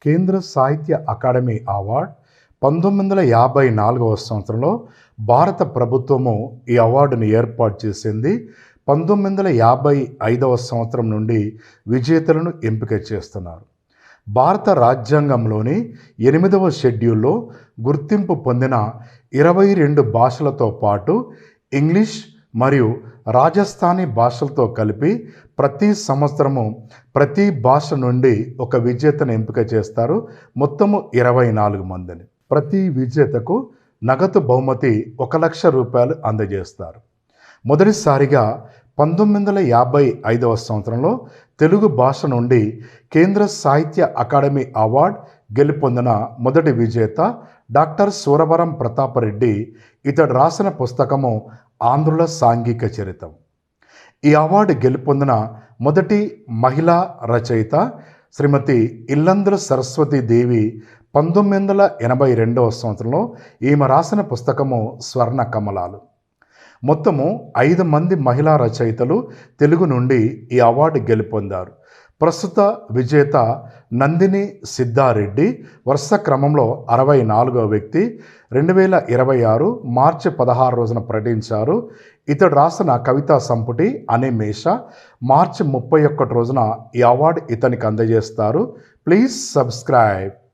కేంద్ర సాహిత్య academy award 1954వ సంవత్సరంలో భారత ప్రభుత్వము ఈ అవార్డును ఏర్పాటు చేసింది. 1955వ సంవత్సరం నుండి విజేతలను ఎంపిక చేస్తున్నారు. భారత రాజ్యాంగంలోని 8వ షెడ్యూల్లో గుర్తింపు పొందిన 22 భాషలతో పాటు ఇంగ్లీష్ మరియు రాజస్థానీ భాషలతో కలిపి ప్రతి సంవత్సరము ప్రతి భాష నుండి ఒక విజేతను ఎంపిక చేస్తారు. మొత్తము 24 మందిని. ప్రతి విజేతకు నగదు బహుమతి 1 లక్ష రూపాయలు అందజేస్తారు. మొదటిసారిగా 1955వ సంవత్సరంలో తెలుగు భాష నుండి కేంద్ర సాహిత్య అకాడమీ అవార్డు గెలుపొందిన మొదటి విజేత డాక్టర్ సూరవరం ప్రతాపరెడ్డి. ఇతడు రాసిన పుస్తకము ఆంధ్రుల సాంఘిక చరిత్రం. ఈ అవార్డు గెలుపొందిన మొదటి మహిళా రచయిత శ్రీమతి ఇల్లందుల సరస్వతీ దేవి. 1982వ సంవత్సరంలో ఈమె రాసిన పుస్తకము స్వర్ణ కమలాలు. మొత్తము 5 మంది మహిళా రచయితలు తెలుగు నుండి ఈ అవార్డు గెలుపొందారు. ప్రస్తుత విజేత నందిని సిద్ధారెడ్డి వరుస క్రమంలో 64వ వ్యక్తి. 2026 మార్చి 16 రోజున ప్రకటించారు. ఇతడు రాసిన కవితా సంపుటి అనిమేష. మార్చి 31 రోజున ఈ అవార్డు ఇతనికి అందజేస్తారు. Please subscribe.